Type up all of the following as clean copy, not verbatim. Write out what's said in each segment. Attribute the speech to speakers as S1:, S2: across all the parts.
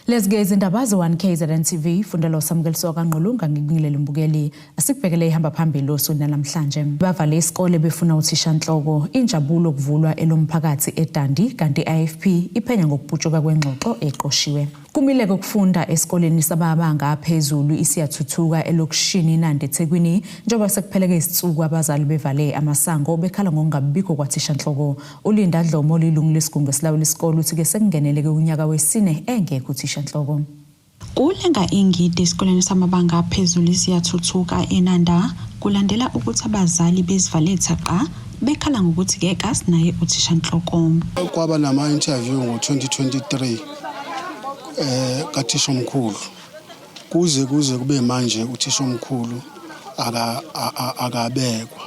S1: Let's gaze indaba ze-1 KZN TV fundelo samukeliso kaNgqulunga ngikubingelele mbukeli asikubhekele ihamba phambili osuku namhlanje. Bavale isikole befuna uthishanhloko injabulo kuvulwa elomphakathi eDandi kanti IFP iphenya ngokubhutshuka kwengxoxo eqoshiwe. Kumileke ukufunda esikoleni sababanga aphezulu isiyathuthuka elokushini Nandi eThekwini njengoba sekupheleke isitsuku abazali bevale amasango bekhala ngokungabikho kwathishanhloko. Ulinda Dlomo lilungu lesigungu esilawula isikole uthi ke sekungeneleke unyaka wesine engekho uthishanhloko.
S2: Kulenga ingidi esikoleni samabanga aphezulu isiyathuthuka eNanda kulandela ukuthi abazali bezivale thaqa bekhala ngokuthi ke kasinaye uthishanhloko.
S3: Kwaba nama interview ngo2023 kathisha omkhulu kuze kube manje uthisha omkhulu akabekwa.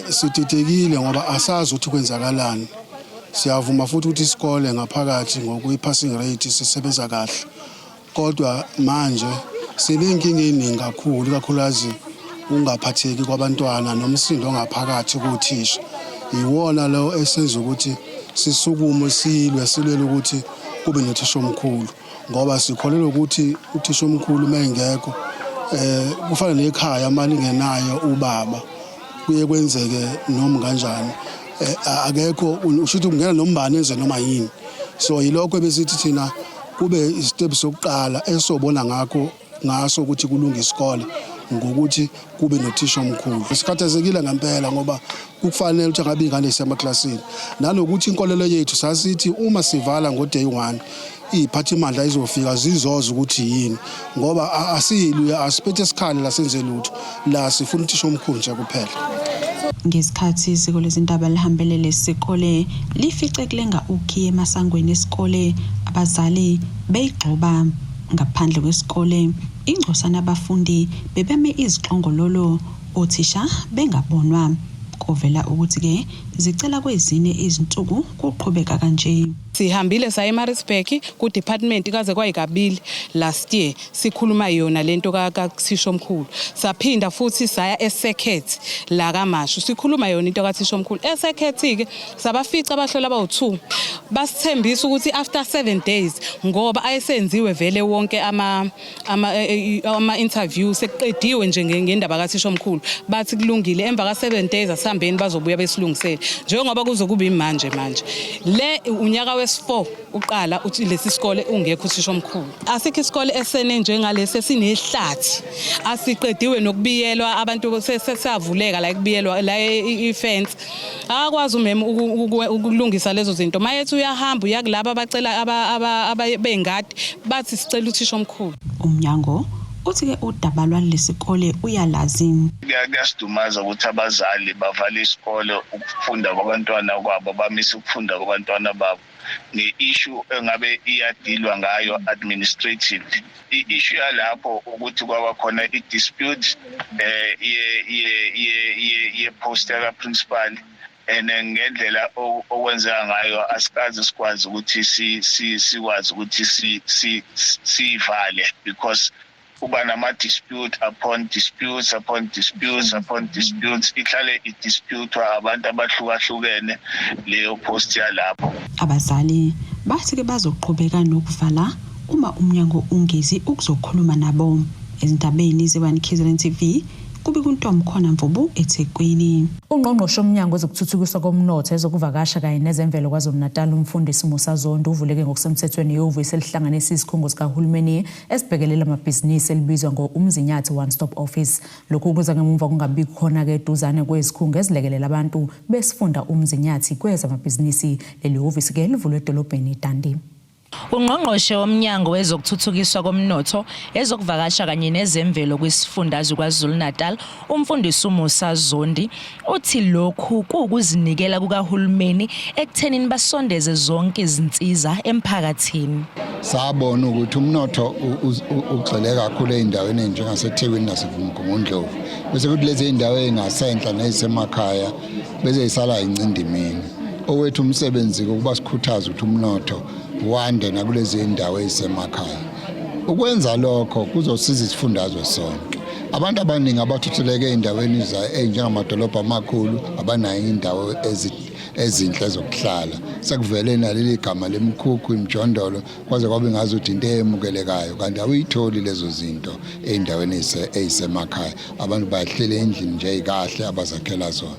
S3: Sitithekile ngoba asazi ukuthi kwenzakalani. Siyavuma futhi ukuthi isikole ngaphakathi ngokuyipassing rate sisebenza kahle. Kodwa manje sinenkinga eningi kakhulukazi ungaphatheki kwabantwana nomsindo ongaphakathi kuthisha. Iwona lo esenza ukuthi sisukume silwe ukuthi kube nothisha omkhulu ngoba sikholelwa ukuthi uthisha omkhulu mayengekho kufana nekhaya mali ngenayo ubaba kuye kwenzeke noma kanjani akekho ushuthi kungena nombane enze noma yini. So yilokho besithi thina kube istep sokuqala esobona ngaso ukuthi kulunga isikole ngokuthi kube nothisha omkhulu. Sikhathazekile ngempela ngoba kufanele ukuthi ngabe ingane isemaklasini nalokuthi inkolelo yethu sasithi uma sivala ngoday 1 iphathimandla izofika zizoza ukuthi yini ngoba asiluya asiphethe isikhali la senze lutho la sifuna uthisha omkhulu nje kuphela.
S2: Ngesikhathi isiko lezindaba lihambelele isikole lifice kulenga ukhiye emasangweni esikole abazali beyigxoba ngaphandle kwesikole ingcosana abafundi bebeme izixongololo othisha bengabonwa kovela ukuthi ke zicela kwezine izinsuku kuqhubeka kanje.
S4: Sihambile saye eMaritzburg ku department kaze kwayikabili last year sikhuluma yona lento kathisha omkhulu. Saphinda futhi saya eSecret la kaMashu sikhuluma yona into kathisha omkhulu. eSecret ke sabafica abahlola abawu2 basithembisa ukuthi after 7 days ngoba ayesenziwe vele wonke ama interview sekuqediwe nje ngendaba kathisha omkhulu bathi kulungile emva ka7 days asihambeni bazobuya besilungisele njengoba kuzokuba imanje le unyaka wes4 uqala uthi lesi sikole ungekho uthisha omkhulu. Asikho isikole esene njengalesi sinehlathi asiqediwe nokubiyelwa abantu sesavuleka la kubiyelwa la ifence akwazi umema ukulungisa lezo zinto mayethu uyahamba uyakulabo abacela abengadi bathi sicela uthisha omkhulu.
S2: Umnyango uthi ke udaba lwalesikole uyalazi.
S5: Kuyasidumaza ukuthi abazali bavale isikole ukufunda kwabantwana kwabo bamisa ukufunda kwabantwana babo. Ne-issue engabe iyadilwa ngayo administrative. I-issue yalapho ukuthi kwaba khona i-dispute ye-poster principal ngendlela okwenzeka ngayo asikazi sikwazi ukuthi sikwazi ukuthi sivale because kuba nama-dispute upon disputes ihlale idisputwa abantu abahlukahlukene leyo post yalapho.
S2: Abazali bathi ke bazoqhubeka nokuvala uma umnyango ungezi ukuzokhuluma nabo. Ezindabeni ze-1 KZN TV kube kuntombi khona Mvubu eThekwini.
S1: Ungqongqoshe omnyango wezokuthuthukiswa komnotho ezokuvakasha kanye nezemvelo KwaZulu-Natal umfundisi Musa Zondo uvuleke ngokusemthethweni ihhovisi elihlanganisa isikhungo sikahulumeni esibhekelela amabhizinisi elibizwa ngo-Umzinyathi One Stop Office. Lokhu kuza ngemuva kungabikho khona ke eduzane kwezikhungo ezilekelela abantu besifunda Umzinyathi kwezamabhizinisi. Leli hhovisi ke livulwe edolobheni iDandi.
S6: Ungqongqoshe womnyango wezokuthuthukiswa komnotho ezokuvakasha kanye nezemvelo kwisifundazwe KwaZulu-Natal umfundisi Musa Zondi uthi lokhu kukuzinikela kukahulumeni ekuthenini basondeze zonke izinsiza emphakathini.
S7: Sabona ukuthi umnotho ugxile kakhulu eindaweni enjengaseThekwini naseVumgungundlovu bese kuthi lezi indawo engasenhla nezisemakhaya bese isala incindimini. Owethu umsebenzi ukuba sikhuthaza ukuthi umnotho wande nakulezi indawo ezisemakhaya. Ukwenza lokho kuzosiza isifundazwe sonke abantu abaningi abathuthuleke ey'ndaweni ey'njengamadolobha amakhulu abanayo indawo ezinhle zokuhlala. Sekuvele naleli gama lemkhukhu imjondolo kwaze kwabe ngazuthi into eyemukelekayo kanti awuyitholi lezo zinto ey'ndaweni ey'semakhaya. Abantu bahlele endlini nje ey'kahle abazakhela zona.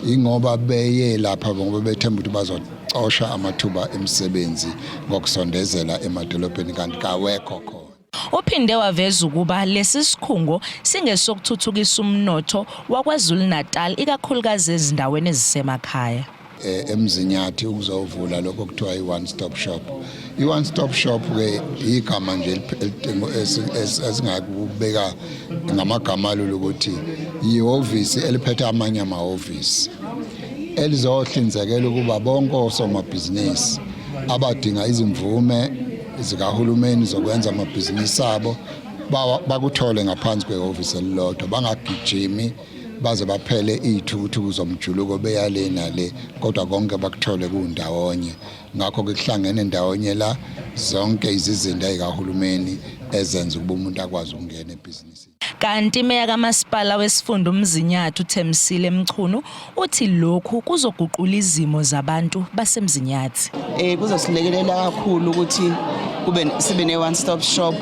S7: Ingoba beye lapha ngoba bethemba ukuthi bazocosha amathuba emisebenzi ngokusondezela emadolobheni kanti kawekho khona.
S6: Uphinde waveza ukuba lesi sikhungo singesokuthuthukisa umnotho waKwaZulu-Natal ikakhulukazi ezindaweni ezisemakhaya.
S7: Emzinyathi ukuzovula lokho kuthiwa i-one stop shop. I-one stop shop ke igama nje esingakubeka ngamagama lokuthi ihhovisi eliphethe amanye amahhovisi elizohlinzekela ukuba bonke osomabhizinisi abadinga izimvume zikahulumeni zokwenza amabhizinisi abo bakuthole ngaphansi kwehhovisi elilodwa, bangagijimi baze baphele iy'thukuthuku zomjuluko beyale nale kodwa konke bakuthole kundawonye. Ngakho ke kuhlangene ndawonye la zonke izizinda ezikahulumeni ezenza ukuba umuntu akwazi ukungena ebhizinisini.
S6: Kanti imeya kamasipala wesifunda uMzinyathi uThemsile Mchunu uthi lokhu kuzoguqula izimo zabantu baseMzinyathi.
S8: Kuzosilekelela kakhulu ukuthi sibe ne-one stop shop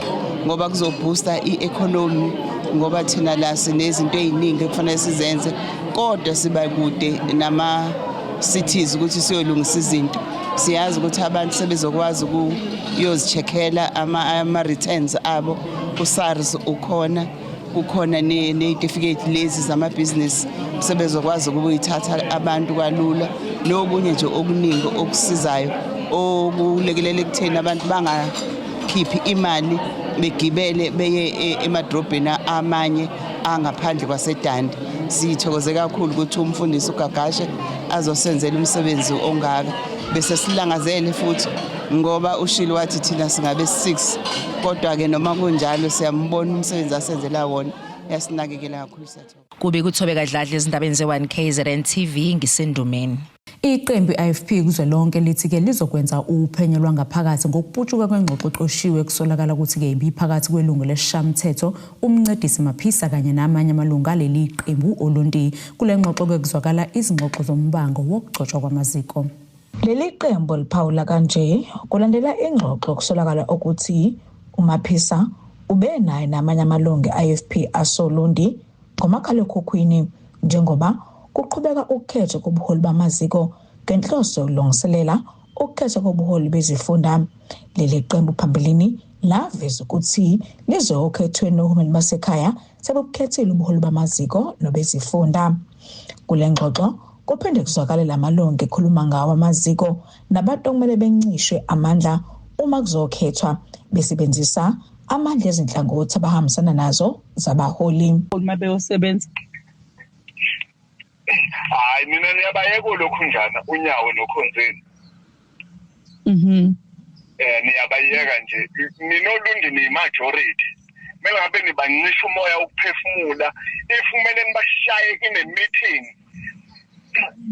S8: ngoba kuzoboosta i-economy ngoba thina la sinezinto ey'ningi ekufanele sizenze kodwa siba kude nama-cities ukuthi siyolungisa izinto. Siyazi ukuthi abantu sebezokwazi ukuyozicheckela ama-returns abo ku-SARS ukhona kukhona ne-certificate lezi zamabhizinisi sebezokwazi ukuyithatha abantu kalula nokunye nje okuningi okusizayo okulekelela ekutheni abantu bangakhiphi imali begibele beye emadrobheni amanye angaphandle kwaseDandi. Sithokoze kakhulu ukuthi umfundisi uGagashe azosenzela umsebenzi ongaka bese silangazele futhi ngoba ushilo wathi thina singabe 6 kodwa ke noma kunjalo siyambona umsebenzi asenzela wona yasinakekela kakhulu sathokoza.
S6: Kube kuthobeka Dladla ezindabeni ze1 KZN TV ngisendumeni.
S1: Iqembu IFP kuzwelonke lithi ke lizokwenza uphenyo lwangaphakathi ngokuputshuka kwengxoxo exoshiwe kusolakala ukuthi ke ibiphakathi kwelungu lesishamthetho umncedisi Maphisa kanye namanye amalungu aleli qembu olundi kule ngxoxo kuzwakala izingxoxo zombango wokugcotshwa kwamaziko.
S9: Leli qembu liphawula kanje kulandela ingxoxo kusolakala ukuthi uMaphisa ube naye namanye amalungu IFP asolundi ngomakhalekhukhwini njengoba kuqhubeka ukukhetha kobuholi bamaziko ngenhloso yokulungiselela ukukhetha kobuholi bezifunda. Leli qembu phambilini laveza ukuthi lizokhethweni nohulumeni basekhaya sebukhethile ubuholi bamaziko nobezifunda. Kule ngxoxo kuphinde kuzwakale lamalungu ekhuluma ngawo amaziko nabantu okumele bencishwe amandla uma kuzokhethwa besebenzisa amandla ezinhlangothi abahambisana nazo zabaholi.
S10: Uma beyosebenza
S5: hayi mina niyabayeka lokhu njana unyawo nokhonzeni. Niyabayeka nje ninolundi ni-majority mele ngabe nibancisha umoya ukuphefumula if kumele nibashaye in a meeting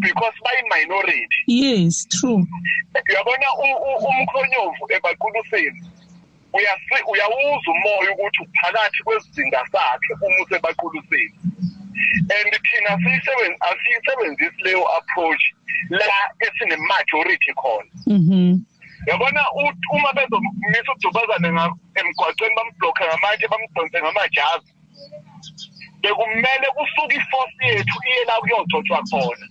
S5: because bayi-minority.
S10: Yes, true.
S5: Uyabona umkhonyovu ebaquluseni uyawuza umoya ukuthi uphakathi kwezizinda sakhe uma usebaquluseni. And thina asiyisebenzisi leyo approach la esine-majority khona. Yabona uma bezomisa udubazane emgwaqweni bamblokhe ngamatshe bamdonse ngamajazi bekumele kusuke iforce yethu iye la kuyogcotshwa khona.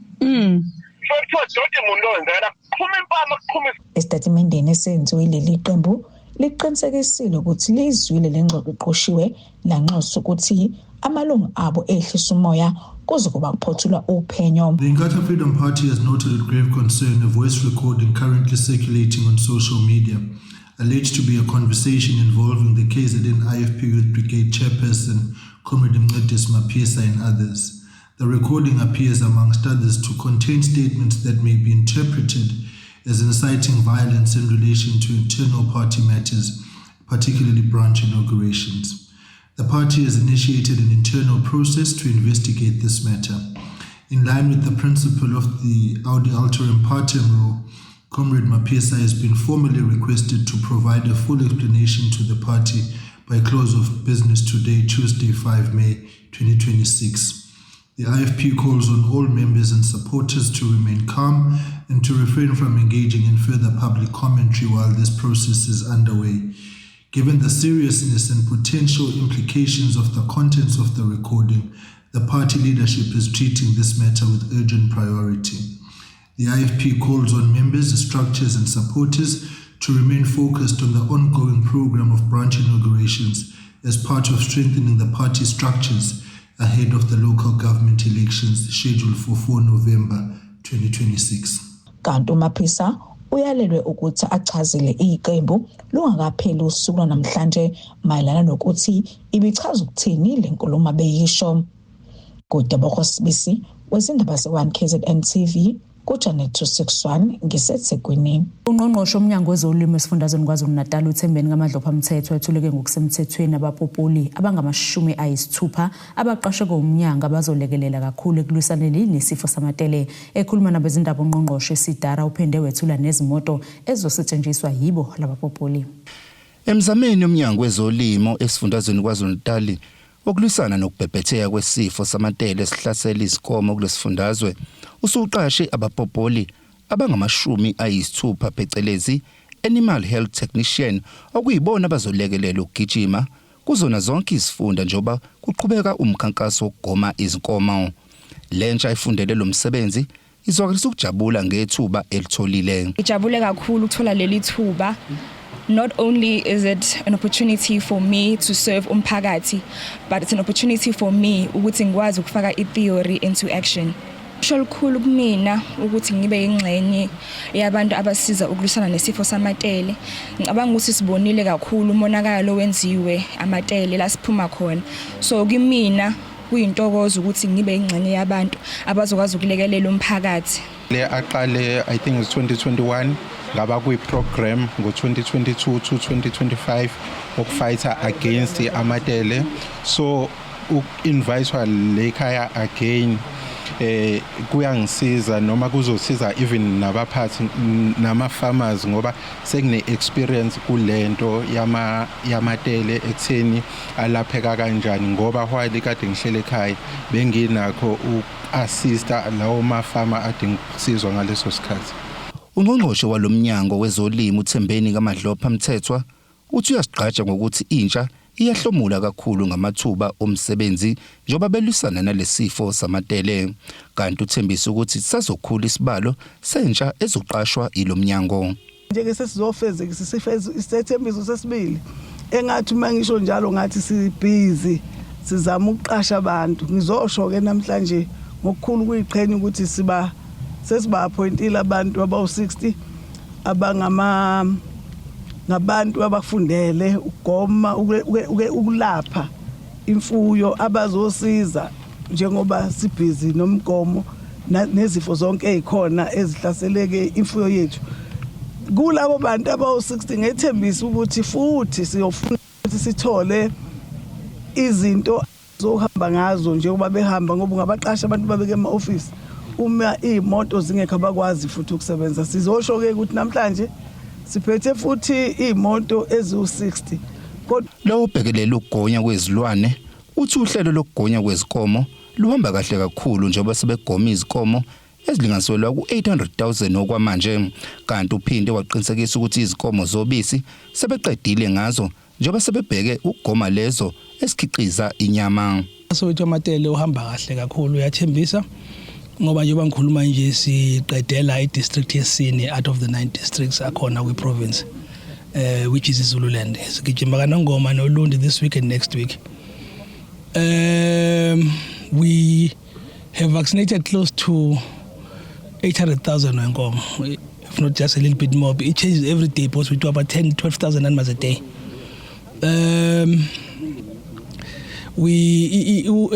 S5: So kuthiwa dodi muntu owenzela kuphuma impama kuphuma.
S9: Esitatimendeni esenziwe leli qembu liqinisekisile ukuthi lizwile lengxoxo eqoshiwe lanxusa ukuthi amalungu abo ehlisa umoya kuze kuba kuphothulwa uphenyo.
S11: The Inkatha Freedom Party has noted with grave concern a voice recording currently circulating on social media, alleged to be a conversation involving the KZN IFP Youth Brigade chairperson, Comrade Mncedisi Maphisa and others. The recording appears, amongst others, to contain statements that may be interpreted as inciting violence in relation to internal party matters, particularly branch inaugurations. The party has initiated an internal process to investigate this matter. In line with the principle of the Audi Alteram Partem rule, Comrade Maphisa has been formally requested to provide a full explanation to the party by close of business today, Tuesday, 5 May 2026. The IFP calls on all members and supporters to remain calm and to refrain from engaging in further public commentary while this process is underway. Given the seriousness and potential implications of the contents of the recording, the party leadership is treating this matter with urgent priority. The IFP calls on members, structures and supporters to remain focused on the ongoing program of branch inaugurations as part of strengthening the party structures ahead of the local government elections scheduled for 4 November 2026.
S9: Kanti uMaphisa uyalelwe ukuthi achazile iqembu lungakapheli usuku namhlanje mayelana nokuthi ibichaza ukuthini le nkulumo beyisho. Kodwa bokhosibisi wezindaba ze1 KZN TV kuJanet 261 ngiseThekwini.
S1: Ungqongqoshe omnyango wezolimo esifundazweni KwaZulu-Natal uThembeni kaMadlopha Mthethwa ethuleke ngokusemthethweni abapopoli abangama-60 abaqashwe ngumnyango abazolekelela kakhulu ekulwisaneni nesifo samatele. Ekhuluma nabezindaba ungqongqoshe Sidara uphinde wethula nezimoto ezizosetshenziswa yibo labapopoli.
S12: Emzameni umnyango wezolimo esifundazweni KwaZulu-Natal okulwisana nokubhebhetheka kwesifo samatele esihlasela izikomo kulesifundazwe usuqashe abapopoli abangama-60 phecelezi animal health technician okuyibona abazolekelela ukugijima kuzona zonke izifunda njengoba kuqhubeka umkhankaso wokugoma izinkomo. Lentsha ifundele lo msebenzi izwakalisa ukujabula ngethuba elitholile.
S13: Ngijabule kakhulu ukuthola leli thuba. Not only is it an opportunity for me to serve umphakathi, but it's an opportunity for me ukuthi ngikwazi ukufaka i-theory into action. Sholukhulu kumina ukuthi ngibe ingxenye yabantu abasiza ukulwisana nesifo samatele. Ngicabanga ukuthi sibonile kakhulu umonakalo wenziwe amatele la siphuma khona. So kimina kuyintokozo ukuthi ngibe ingxenye yabantu abazokwazi ukulekelela umphakathi.
S14: Le aqale I think it's 2021 ngaba kuyi program ngo2022 to 2025 okufighter against amatele. So uinvitewa lekhaya again kuyangisiza noma kuzosiza even nabaphathi nama farmers ngoba sekune experience kulento yamatele ekutheni alapheka kanjani ngoba while kade ngihlele ekhaya benginakho uassista lawo mafama adingisizwa ngaleso sikhathi.
S12: Ungqongqoshe walomnyango wezolimo uThembeni kaMadlopha Mthethwa uthi uyasiqhatsha ngokuthi intsha iyahlomula kakhulu ngamathuba omsebenzi njoba belusana nalesifo samatele kanti uthembisa ukuthi sazokhula isibalo sentsha ezoqashwa ilomnyango.
S10: Njeke sesizofezeka isethembiso sesibili engathi mangisho njalo ngathi sibhizi sizama ukuqasha abantu ngizosho ke namhlanje ngokukhulu kuyiqhenya ukuthi sesiba appointile abantu abawu60 ngabantu abafundele ukugoma ukulapha imfuyo abazosiza njengoba sibhizi nomgomo nezifo zonke ezikhona ezihlaseleke imfuyo yethu. Kulabo bantu abawu60 ngethembisa ukuthi futhi siyofuna ukuthi sithole izinto zohamba ngazo njengoba behamba ngoba ngabaqasha abantu babeke ema-office uma imoto zingekho bakwazi futhi ukusebenza. Sizosho ke ukuthi namhlanje siphethe futhi imoto eziwu60 kodwa
S12: lo ubhekelela ukugonya kwezilwane uthi uhlelo lokugonya kwezikomo luhamba kahle kakhulu njengoba sebegoma izikomo ezilinganiselwa ku800,000 okwamanje kanti uphinde waqinisekisa ukuthi izikomo zobisi sebeqedile ngazo njengoba sebebheke ukugoma lezo esikhiqiza inyama.
S15: Soweto amatele uhamba kahle kakhulu uyathembisa ngoba njengoba ngikhuluma nje siqedela i-district yesine out of the 9 districts akhona kwi-province which is Zululand. Sigijima kaNongoma noLundi this week and next week. We have vaccinated close to 800,000 wenkomo, if not just a little bit more. It changes every day because we do about 10-12,000 animals a day.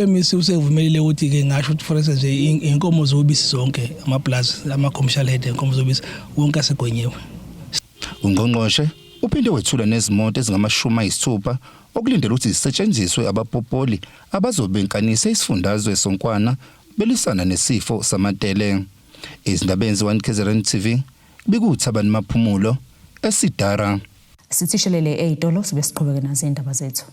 S15: MEC usevumelile ukuthi ke ngasho ukuthi for instance inkomo zobisi zonke amaplaza ama-commercial head inkomo zobisi wonke asegonyewe.
S12: Ungqongqoshe uphinde wethula nezimoto ezingama-60 okulindela ukuthi zisetshenziswe abapopoli abazobenkanisa isifundazwe sonkwana belisana nesifo samatele. Izindabeni ze1 KZN TV bikuThabani Maphumulo eSidara.
S1: Sithishelele eyitolo sibe siqhubeke nazo indaba zethu.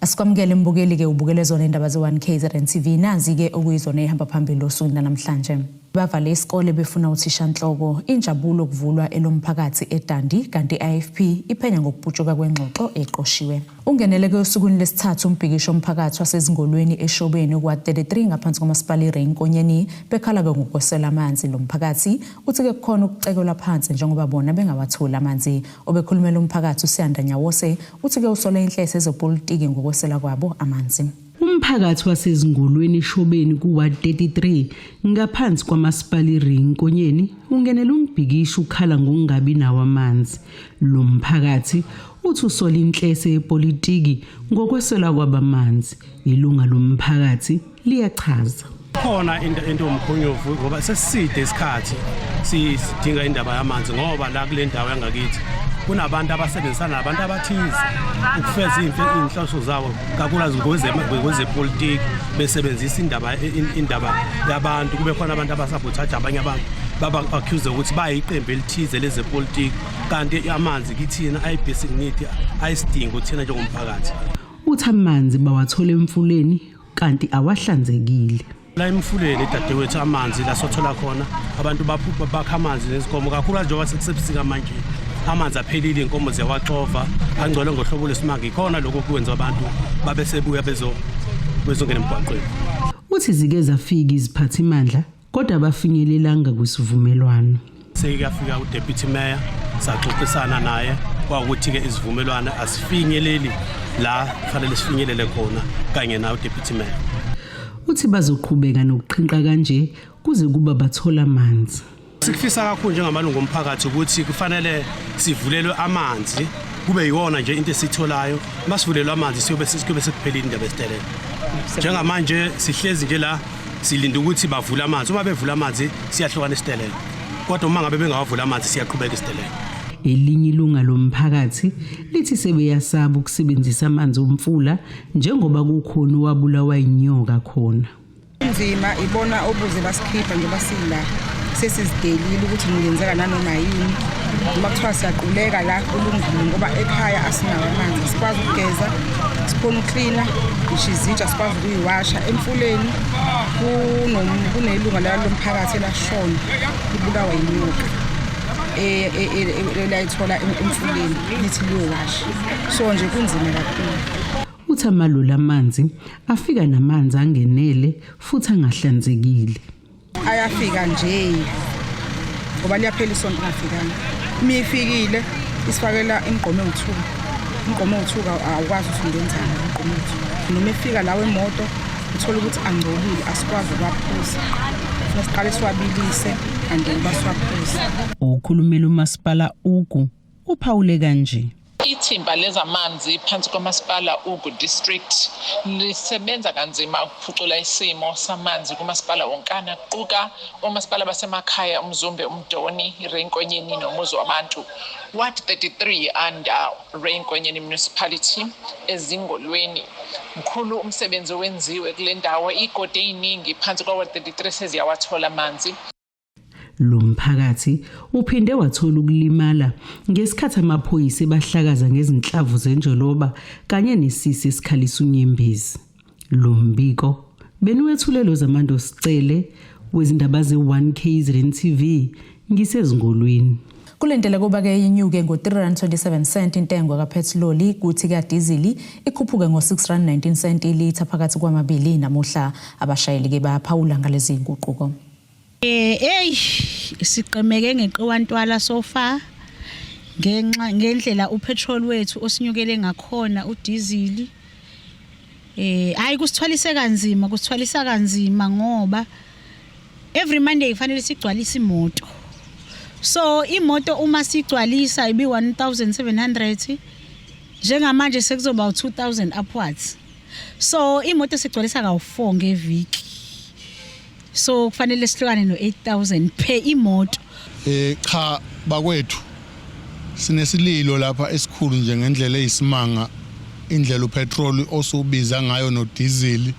S1: Asikwamukele mbukeli ke ubukele zona indaba ze1 KZN TV nazi ke okuyizona ehamba phambili osukwini namhlanje. Bavale isikole befuna uthishanhloko injabulo kuvulwa elomphakathi eDandi kanti IFP iphenya ngokuphutshuka kwengxoxo eqoshiwe. Ungenele ke osukwini lesithathu umbhikisho omphakathi wasezingolweni eShobeni kwa33 ngaphansi komasipala iRenkonyeni bekhala ke ngokwesela amanzi lomphakathi uthi ke kukhona ukucekelwa phansi njengoba bona bengawatholi amanzi. Obekhulumela umphakathi uSiyanda Nyawose uthi ke usola inhlese ezepolitiki ngokwesela kwabo amanzi.
S16: Umphakathi wasezingolweni eShobeni kuwa33 ngaphansi kwamasipala iRenkonyeni ungenele umbhikisho ukhala ngokungabi nawo amanzi. Lo mphakathi uthi usola inhlese yepolitiki ngokwesela kwabamanzi. Ilunga lomphakathi liyachaza.
S17: Khona into omkhonyovu ngoba seside isikhathi sidinga indaba yamanzi ngoba la kule ndawo yangakithi kunabantu abasebenzisana nabantu abathize ukufeza inhloso zabo kakhulukazi ngokwezepolitiki besebenzisa indaba yabantu kube khona abantu abasabotaja abanye abantu baba accuse ukuthi bayiqembu elithize lezepolitiki kanti amanzi kithina ayibasic need ayisidinga uthina njengomphakathi.
S16: Uthi amanzi bawathola emfuleni kanti awahlanzekile.
S17: La emfuleni dadewethu amanzi la sothola khona abantu baphupha bakha amanzi nezikomo kakhulu njengoba sekusebusika manje amanzi aphelile inkomo ziyawaxova angcole ngohlobo lesimanga ikhona lokho kwenza abantu babe sebuya bezongena emgwaqweni.
S16: Uthi zike zafika iziphathimandla kodwa abafinyelelanga kwisivumelwano.
S17: Sekuyafika uDeputy Mayor saxoxisana naye kwakuthi ke isivumelwano asifinyeleli la kufanele sifinyelele khona kanye nawe uDeputy Mayor.
S16: Uthi bazoqhubeka nokuqhinqa kanje kuze kuba bathola amanzi.
S17: Sikufisa kakhulu njengamalungu omphakathi ukuthi kufanele sivulelwe amanzi kube yiwona nje into esitholayo masivulelwe amanzi siyobe sekuphelile indaba esiteleka. Njengamanje sihlezi nje la silinda ukuthi bavule amanzi uma bevula amanzi siyahlukana esiteleka kodwa uma ngabe bengawavula amanzi siyaqhubeka esiteleka.
S16: Elinye ilunga lomphakathi lithi sebeyasaba ukusebenzisa amanzi omfula njengoba kukhona owabulawa inyoka khona.
S18: Inzima ibona obuze basikhipha nje basila sesizidelile ukuthi ngenzeka nanoma yini ngoba kuthiwa siyaquleka la kulungile ngoba ekhaya asinawo amanzi sikwazi ukugeza sikhona uklina ishizitsha sikwazi ukuyiwasha emfuleni kunelunga lomphakathi elashona libulawa inyoka elayithola emfuleni lithi liyowasha so nje kunzima kakhulu.
S16: Uthi amalolo amanzi afika namanzi angenele futhi angahlanzekile.
S18: Ayafika nje ngoba liyaphela isonto ngafikanga mifikile isifakela ingqomo ewuthuka awukwazi ukuthi ungenzani ingqomo ewuthuka noma efika lawe emoto uthola ukuthi angcolile asikwazi ukwaphuza siqale siwabilise ande baswaphuza.
S16: Ukhulumela umasipala ugu uphawule kanje.
S19: Ithimba lezamanzi phansi kwamasipala ugu district lisebenza kanzima ukuphucula isimo samanzi kumasipala wonkana kuquka omasipala basemakhaya uMzumbe uMdoni iRenkonyeni nomuzi wabantu Ward 33 under Renkonyeni municipality ezingolweni. Mkhulu umsebenzi wenziwe kule ndawo igodi eziningi phansi kwa Ward 33 seziyawathola amanzi.
S16: Lo mphakathi uphinde wathola ukulimala ngesikhathi amaphoyisa bahlakaza ngezinhlavu zenjoloba kanye nesisi esikhalisa unyembezi. Lo mbiko benuwethulelo zamando sicele wezindaba ze1 KZN TV ngisezingolweni.
S1: Kulendele kuba ke inyuke ngo3.27 cent intengo kapetroli kuthi ka diesel ikhuphuke ngo6.19 cent ilitha phakathi kwamabili namuhla abashayeli ke baphawula ngalezi inguquko.
S20: Siqemeke ngeqiwantwala sofa ngendlela upetrol wethu osinyukele ngakhona udiesel hayi kusithwalisa kanzima ngoba every Monday kufanele sigcwalise imoto so imoto uma sigcwalisa ibi 1700 njengamanje sekuzoba 2000 upwards so imoto sigcwalisa ka4 ngeviki so kufanele sihlukane no8000 per imoto.
S21: Cha bakwethu sinesililo lapha esikhulu nje ngendlela eyisimanga indlela upetrol osubiza ngayo no diesel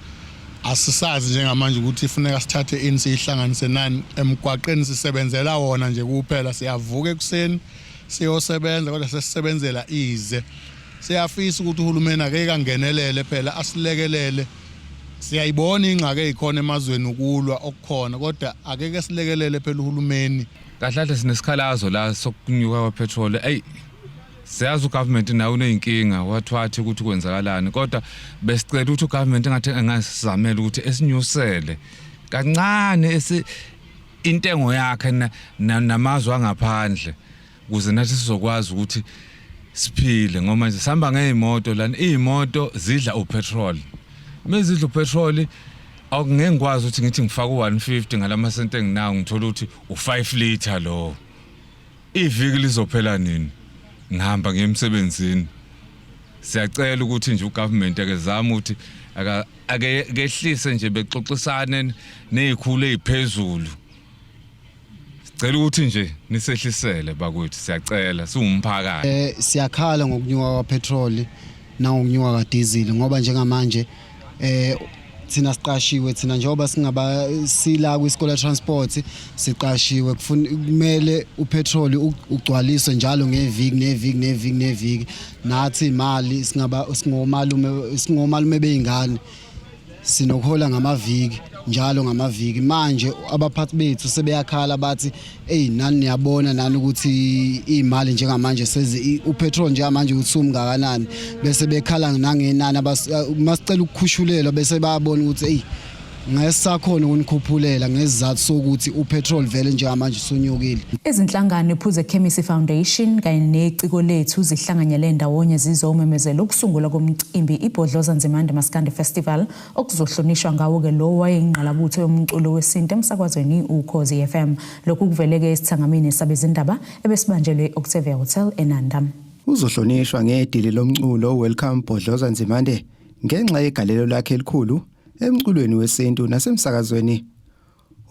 S21: asisazi njengamanje ukuthi ifuneka sithathe ini sihlanganise nani emgwaqeni sisebenzela wona nje kuphela siyavuka ekseni siyosebenza kodwa sesisebenzela ize siyafisa ukuthi uhulumeni ake kangenelele phela asilekelele siyayibona ingxaki ezikhona emazweni ukulwa okukhona kodwa akeke silekelele phela uhulumeni
S3: kahle sinesikhalazo la sokunyuka kwepetrol siyazi ugovernment nawo uneyinkinga wathi ukuthi kwenzakalani kodwa besicela ukuthi ugovernment engathi engasizamela ukuthi esinyusele kancane intengo yakhe namazwe angaphandle ukuze nathi sizokwazi ukuthi siphile ngoba manje sihamba ngeimoto lana izimoto zidla upetrol mezidla upetrol akungengikwazi ukuthi ngithi ngifaka u150 ngalama sente enginawo ngithola ukuthi u5 liter lo iviki lizophela nini ngihamba ngemsebenzini siyacela ukuthi nje ugovernment akezama ukuthi akehlise nje bexoxisane nezikhulu eziphezulu sicela ukuthi nje nisehlisele bakwethu siyacela siwumphakathi
S22: siyakhala ngokunyuka kwapetrol nangokunyuka kadiesel ngoba njengamanje thina siqashiwe thina njengoba sila kwisikole transport siqashiwe kumele upetrol ugcwaliswe njalo ngeviki nathi imali singomalume beingane sinokhola ngamaviki njalo ngamaviki manje abaphathi bethu sebeyakhala bathi nani niyabona nani ukuthi imali njengamanje upetrol njengamanje uthumi kangakanani bese bekhala nangenani masicela ukukhushulelwa bese bayabona ukuthi ngesakhona ukunikhuphulela ngesizathu sokuthi upetrol vele njengamanje usunyukile.
S1: Izinhlangano ephuze Chemistry Foundation kanye neciko lethu zihlanganyele ndawonye zizomemezela ukusungulwa komcimbi iBhodloza Nzimande Maskandi Festival okuzohlonishwa ngawo ke lo wayengqalabutho yomculo wesintu emsakazweni uKhozi FM. Lokhu kuveleke esithangamini sabezindaba ebesibanjelwe Octavia Hotel eNanda.
S23: Uzohlonishwa ngedili lomculo Welcome Bhodloza Nzimande ngenxa yegalelo lakhe elikhulu emculweni wesintu nasemsakazweni.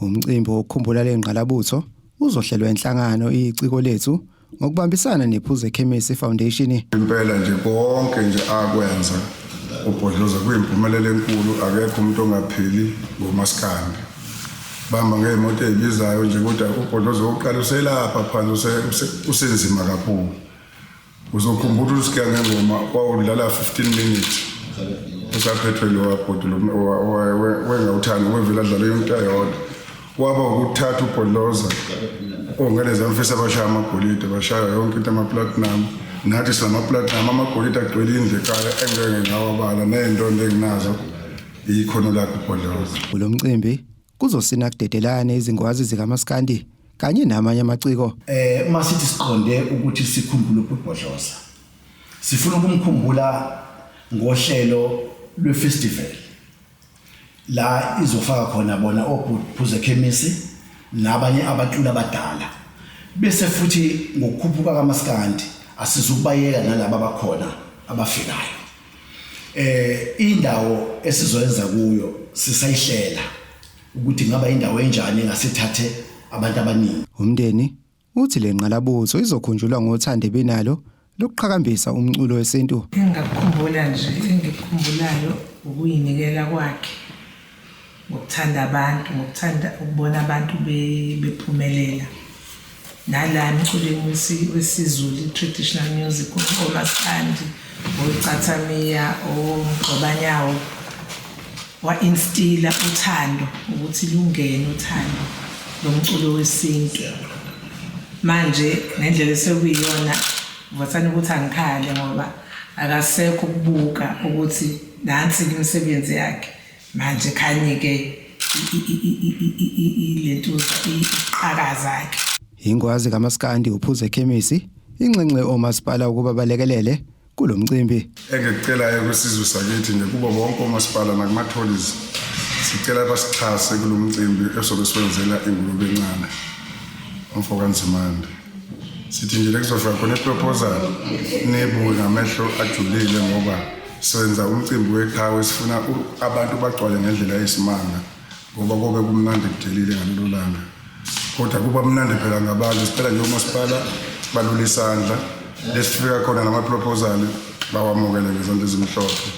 S23: Umcimbi wokukhumbula lengqalabutho uzohlelwa enhlangano iciko lethu ngokubambisana nephuze Chemistry Foundation.
S24: Impela nje konke nje akwenza uBhodloza kuyimpumelelo enkulu akekho umuntu ongapheli ngomaskandi. Bamba ngeimoto ezibizayo nje kodwa uBhodloza uqala uselapha phansi usenzima kakhulu. Uzokhumbula usikia ngengoma kwawudlala 15 minutes. Usaphethwe lo wabhodi wengawuthanda wevela dlala yonke yodwa waba ukuthatha uBhodloza ongene zamfisa abashaya amagolide bashaya yonke into amaplatinum nathi silamaplatinum amagolide agcwele indle ekhaya engeke ngawabala neendondo enginazo ikhono lakhe uBhodloza.
S23: Kulo mcimbi kuzosina kudedelana izingwazi zikaMaskandi kanye namanye amaciko.
S25: Masithi siqonde ukuthi sikhumbule uBhodloza sifuna ukumkhumbula ngohlelo lwefestival la izofaka khona bona ophuze Chemistry nabanye abaculi abadala bese futhi ngokukhuphuka kaMaskandi asizukubayeka nalabo abakhona abafikayo. Indawo esizoyenza kuyo sisayihlela ukuthi ngaba indawo enjani ngasithathe abantu abaningi.
S23: Umndeni uthi lenqalabutho izokhunjulwa ngothande benalo lokuqhakambisa umculo wesintu.
S26: Engakukhumbula nje engikukhumbulayo ukuyinikela kwakhe ngokuthanda abantu ngokuthanda ukubona abantu bephumelela nala emculweni wesiZulu traditional music uMaskandi uCathamiya uGcobanyawo wa-instilla uthando ukuthi lungene uthando lomculo wesintu. Manje ngendlela esekuyiyona vathana ukuthi angikhale ngoba akasekho ukubuka ukuthi nansi imisebenzi yakhe manje khanye ke lento iqhakaza zakhe.
S23: Ingwazi kaMaskandi uphuze Chemistry inxenxe omasipala ukuba balekelele kulo mcimbi.
S24: Engicelayo kusizwe sakithi nje kuba bonke omasipala nakumatholizi sicela basixhase kulo mcimbi esobe siwenzela ingulube encane umfoka Nzimande. Sithi nje lekuzofika khona iproposal nebuye ngamehlo ajulile ngoba senza umcimbi weqhawe sifuna abantu bagcwale ngendlela yesimanga ngoba kube kumnandi kudelile ngalelo langa kodwa kuba mnandi phela ngabantu sicela nje umasipala balula isandla lesifika khona nama proposal bawamukele ngezandla ezimhlophe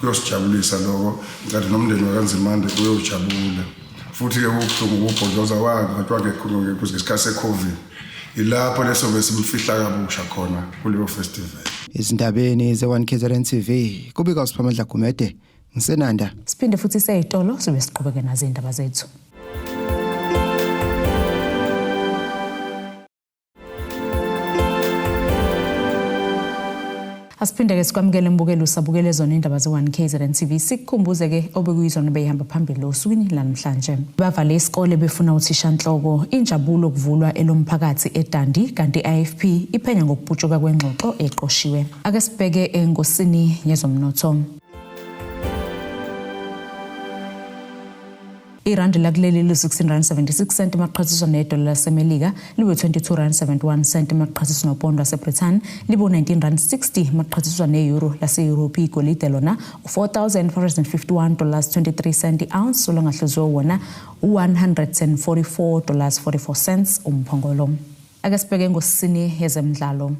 S24: kuyosijabulisa lokho ngathi nomndeni wakaNzimande uyojabula futhi ke ubuhlungu uBhodloza wakhe ngekhulu ngesikhathi seCovid ilapho leso besimfihla kabusha khona kuleyo festival.
S23: Izindabeni ze1 KZN TV kubika uSiphamandla Gumede ngisenanda.
S1: Siphinde futhi seyitolo sibe siqhubeke nazo indaba zethu. Asiphinde ke sikwamukele imbukelo usabukele zona indaba ze1 KZN TV sikukhumbuze ke obekuyizona beyihamba phambili osukwini namhlanje. Bavale isikole befuna uthishanhloko injabulo kuvulwa elomphakathi eDandi kanti IFP iphenya ngokuphutshuka kwengxoxo eqoshiwe. Ake sibheke engosini yezomnotho. Irandi lakuleli lu-16.76 cent maqhathiswa nedola laseMelika libe 22.71 cent maqhathiswa nopondo waseBrithani libe 19.60 maqhathiswa neeuro lase-Europe igolide lona $4,451.23 cent ounce olongahluziwe wona $144.44 umphongolo. Ake sibheke ngosini yezemidlalo.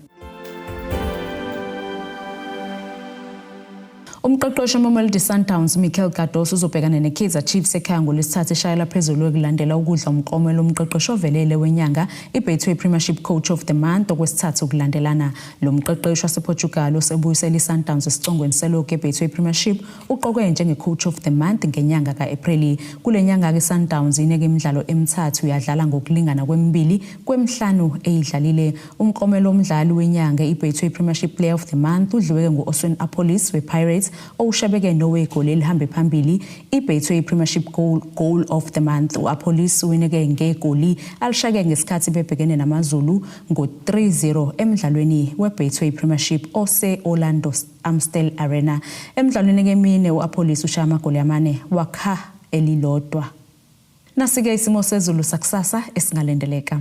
S1: Umqeqeshi Mamelodi Sundowns Michael Cardoso uzobhekana neKaizer Chiefs ekhaya ngolesithathu eshayela phezulu ukulandela ukudla umklomelo umqeqeshi ovelele wenyanga iBetway Premiership Coach of the Month okwesithathu ukulandelana. Lo mqeqeshi wasePortugal osebuyisela iSundowns esicongweni selokhu eBetway Premiership uqokwe njengeCoach of the Month ngenyanga kaApril. Kule nyanga ke Sundowns ineke imidlalo emithathu yadlala ngokulingana kwemibili kwemhlanu eyidlalile. Umklomelo omdlali wenyanga iBetway Premiership Player of the Month udliwe nguOswen Apolis wePirates owushabeke nowegoli elihambe phambili iBetway Premiership Goal of the Month uApolis wineke ngegoli alishake ngesikhathi bebhekene namaZulu ngo-3-0 emidlalweni weBetway Premiership ose-Orlando Amstel Arena. Emidlalweni kemine uApolis ushaya amagoli amane wakha elilodwa. Nasike isimo sezulu sakusasa esingalendeleka.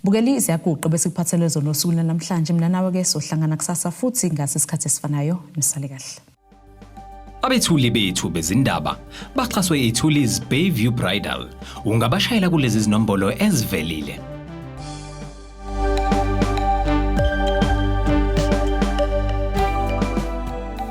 S1: Bukeli siyaguqa bese kuphathele zona usuku namhlanje mina nawe ke sohlangana kusasa futhi ngasisikhathi esifanayo nisale kahle.
S2: Abethuli bethu bezindaba baxhaswe iTulis Bayview Bridal ungabashayela kulezi zinombolo ezivelile